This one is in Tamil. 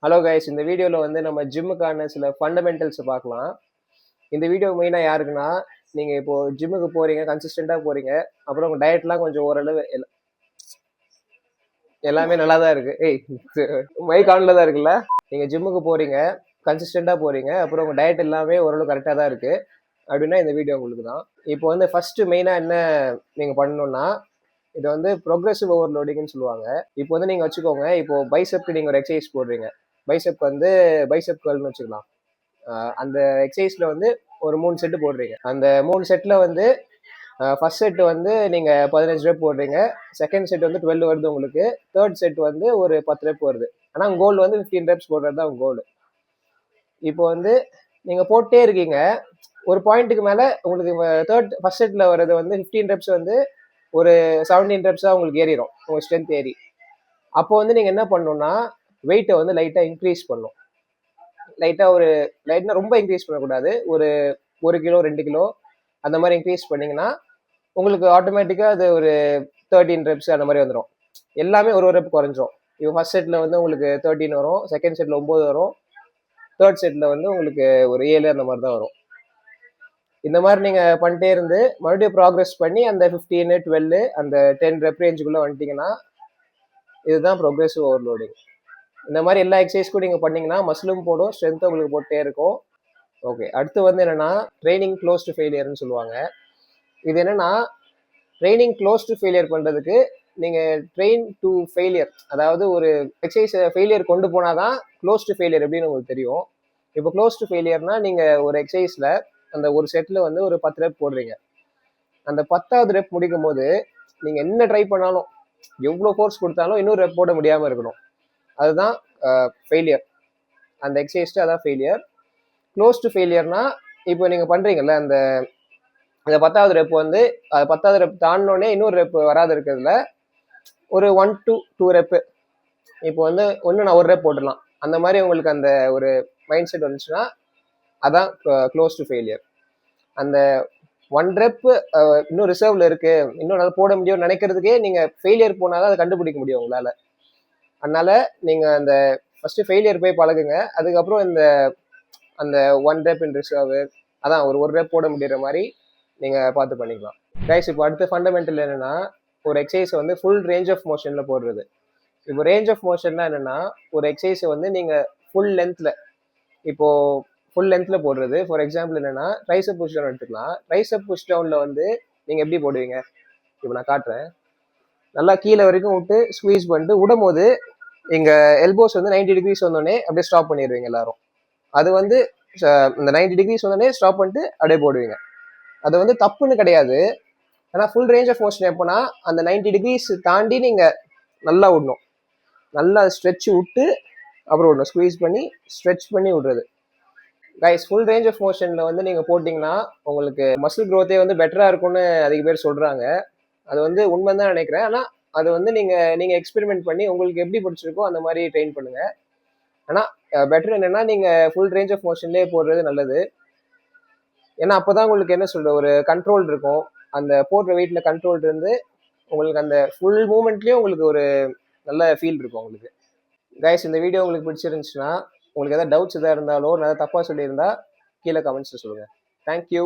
ஹலோ கைஸ், இந்த வீடியோவில் வந்து நம்ம ஜிம்முக்கான சில ஃபண்டமெண்டல்ஸ் பார்க்கலாம். இந்த வீடியோ மெயினாக யாருக்குன்னா, நீங்கள் இப்போது ஜிம்முக்கு போகிறீங்க, கன்சிஸ்டண்ட்டாக போகிறீங்க, அப்புறம் உங்கள் டயட்லாம் கொஞ்சம் ஓரளவு எல்லாமே நல்லா தான் இருக்குது. மைக் ஆனில் தான் இருக்குல்ல. நீங்கள் ஜிம்முக்கு போகிறீங்க, கன்சிஸ்டண்ட்டாக போகிறீங்க, அப்புறம் உங்கள் டயட் எல்லாமே ஓரளவு கரெக்டாக தான் இருக்குது அப்படின்னா இந்த வீடியோ உங்களுக்கு தான். இப்போ வந்து ஃபஸ்ட்டு மெயினாக என்ன நீங்கள் பண்ணணுன்னா, இது வந்து ப்ரோக்ரெசிவ் ஓவர்லோடிங்னு சொல்லுவாங்க. இப்போ வந்து நீங்கள் வச்சுக்கோங்க, இப்போது பைசெப்க்கு நீங்கள் ஒரு எக்ஸசைஸ் போடுறீங்க. பைசெப் வந்து பைசெப் கர்ல்னு வச்சுக்கலாம். அந்த எக்ஸசைஸில் வந்து ஒரு 3 செட்டு போடுறீங்க. அந்த 3 செட்டில் வந்து ஃபர்ஸ்ட் செட் வந்து நீங்கள் 15 ரெப் போடுறீங்க, செகண்ட் செட் வந்து 12 வருது உங்களுக்கு, தேர்ட் செட் வந்து ஒரு 10 ரெப் வருது. ஆனால் கோல் வந்து 15 ரெப்ஸ் போடுறது தான் கோல். இப்போ வந்து நீங்கள் போட்டே இருக்கீங்க, ஒரு பாயிண்ட்டுக்கு மேலே உங்களுக்கு ஃபர்ஸ்ட் செட்டில் வர்றது வந்து 15 ரெப்ஸ் வந்து ஒரு 17 ரெப்ஸாக உங்களுக்கு ஏறிடும், உங்கள் ஸ்ட்ரென்த் ஏறி. அப்போ வந்து நீங்கள் என்ன பண்ணணும்னா, வெயிட்டை வந்து லைட்டாக இன்க்ரீஸ் பண்ணணும். லைட்டாக ரொம்ப இன்க்ரீஸ் பண்ணக்கூடாது, ஒரு 1 கிலோ 2 கிலோ அந்த மாதிரி இன்க்ரீஸ் பண்ணிங்கன்னா உங்களுக்கு ஆட்டோமேட்டிக்காக அது ஒரு 13 ரெப்ஸ் அந்த மாதிரி வந்துடும். எல்லாமே ஒரு ரெப் குறைஞ்சிரும். இப்போ ஃபர்ஸ்ட் செட்டில் வந்து உங்களுக்கு 13 வரும், செகண்ட் செட்டில் 9 வரும், தேர்ட் செட்டில் வந்து உங்களுக்கு ஒரு 7 அந்த மாதிரி தான் வரும். இந்த மாதிரி நீங்கள் பண்ணிட்டே இருந்து மறுபடியும் ப்ராக்ரஸ் பண்ணி அந்த 15 12 அந்த 10 ரெப் ரேஞ்சுக்குள்ளே வந்துட்டிங்கன்னா இதுதான் ப்ரோக்ரெசிவ் ஓவர்லோடிங். இந்த மாதிரி எல்லா எக்ஸசைஸ்க்கும் நீங்கள் பண்ணீங்கன்னா மசிலும் போடும், ஸ்ட்ரென்த்தும் உங்களுக்கு போட்டே இருக்கும். ஓகே, அடுத்து வந்து என்னென்னா ட்ரைனிங் க்ளோஸ் டு ஃபெயிலியர்னு சொல்லுவாங்க. இது என்னென்னா, ட்ரைனிங் க்ளோஸ் டு ஃபெயிலியர் பண்ணுறதுக்கு நீங்கள் ட்ரெயின் டு ஃபெயிலியர், அதாவது ஒரு எக்ஸசைஸை ஃபெயிலியர் கொண்டு போனால் தான் க்ளோஸ் டு ஃபெயிலியர் எப்படின்னு உங்களுக்கு தெரியும். இப்போ க்ளோஸ் டு ஃபெயிலியர்னால் நீங்கள் ஒரு எக்ஸசைஸில் அந்த ஒரு செட்டில் வந்து ஒரு 10 ரெப் போடுறீங்க. அந்த 10வது ரெப் முடிக்கும் போது நீங்கள் என்ன ட்ரை பண்ணாலும், எவ்வளோ ஃபோர்ஸ் கொடுத்தாலும் இன்னொரு ரெப் போட முடியாமல் இருக்கணும். அதுதான் ஃபெயிலியர். அந்த எக்ஸசைஸ்ட்டு அதான் ஃபெயிலியர். க்ளோஸ் டு ஃபெயிலியர்னா இப்போ நீங்கள் பண்ணுறீங்கல்ல, அந்த 10வது ரெப் வந்து 10வது ரெப் தாண்டினோடனே இன்னொரு ரெப் வராது இருக்கிறதுல ஒரு 1 to 2 ரெப்பு, இப்போ வந்து ஒன்று நான் ஒரு ரெப் போட்டுடலாம், அந்த மாதிரி உங்களுக்கு அந்த ஒரு மைண்ட் செட் வந்துச்சுன்னா அதான் க்ளோஸ் டு ஃபெயிலியர். அந்த 1 ரெப் இன்னும் ரிசர்வ்ல இருக்கு, இன்னும் நல்லா போட முடியும்னு நினைக்கிறதுக்கே நீங்கள் ஃபெயிலியர் போனால் தான் அதை கண்டுபிடிக்க முடியும் உங்களால். அதனால நீங்கள் அந்த ஃபர்ஸ்ட் ஃபெயிலியர் போய் பழகுங்க, அதுக்கப்புறம் அந்த 1 ரெப் இன் ரிசர்வ், அதான் ஒரு ரெப் போட முடிகிற மாதிரி நீங்கள் பார்த்து பண்ணிக்கலாம். கைஸ், இப்போ அடுத்த ஃபண்டமெண்டல் என்னென்னா, ஒரு எக்ஸசைஸை வந்து ஃபுல் ரேஞ்ச் ஆஃப் மோஷனில் போடுறது. இப்போ ரேஞ்ச் ஆஃப் மோஷன்னா என்னென்னா, ஒரு எக்ஸசைஸை வந்து நீங்கள் ஃபுல் லென்த்தில் போடுறது. ஃபார் எக்ஸாம்பிள் என்னென்னா, ட்ரைசெப் புஷ் டவுன் எடுத்துக்கலாம். ட்ரைசெப் புஷ் டவுனில் வந்து நீங்கள் எப்படி போடுவீங்க, இப்போ நான் காட்டுறேன். நல்லா கீழே வரைக்கும் விட்டு ஸ்குவீஸ் பண்ணிட்டு விடும் போது எங்கள் எல்போஸ் வந்து 90 டிகிரிஸ் வந்தோடனே அப்படியே ஸ்டாப் பண்ணிடுவீங்க எல்லாரும். அது வந்து இந்த 90 டிகிரிஸ் வந்தோடனே ஸ்டாப் பண்ணிட்டு அப்படியே போடுவீங்க. அது வந்து தப்புன்னு கிடையாது. ஆனால் ஃபுல் ரேஞ்ச் ஆஃப் மோஷன் எப்போனா அந்த 90 டிகிரிஸ் தாண்டி நீங்கள் நல்லா விடணும், நல்லா ஸ்ட்ரெச் விட்டு அப்புறம் விடணும், ஸ்குவீஸ் பண்ணி ஸ்ட்ரெச் பண்ணி விடுறது. கைஸ், ஃபுல் ரேஞ்ச் ஆஃப் மோஷனில் வந்து நீங்கள் போட்டிங்கன்னா உங்களுக்கு மசில் க்ரோத்தே வந்து பெட்டராக இருக்கும்னு அதிக பேர் சொல்கிறாங்க. அது வந்து உண்மை தான் நினைக்கிறேன். ஆனால் அது வந்து நீங்கள் எக்ஸ்பெரிமெண்ட் பண்ணி உங்களுக்கு எப்படி பிடிச்சிருக்கோ அந்த மாதிரி ட்ரெயின் பண்ணுங்கள். ஆனால் பெட்டர் என்னென்னா நீங்கள் ஃபுல் ரேஞ்ச் ஆஃப் மோஷன்லேயே போடுறது நல்லது. ஏன்னா அப்போ தான் உங்களுக்கு என்ன சொல்கிற ஒரு கண்ட்ரோல் இருக்கும், அந்த போடுற வெயிட்டில் கண்ட்ரோல் இருந்து உங்களுக்கு அந்த ஃபுல் மூமெண்ட்லேயும் உங்களுக்கு ஒரு நல்ல ஃபீல் இருக்கும் உங்களுக்கு. கைஸ், இந்த வீடியோ உங்களுக்கு பிடிச்சிருந்துச்சுன்னா, உங்களுக்கு எதாவது டவுட்ஸ் எதாவது இருந்தாலோ, நான் தப்பாக சொல்லியிருந்தா கீழே கமெண்ட்ஸில் சொல்லுங்கள். தேங்க்யூ.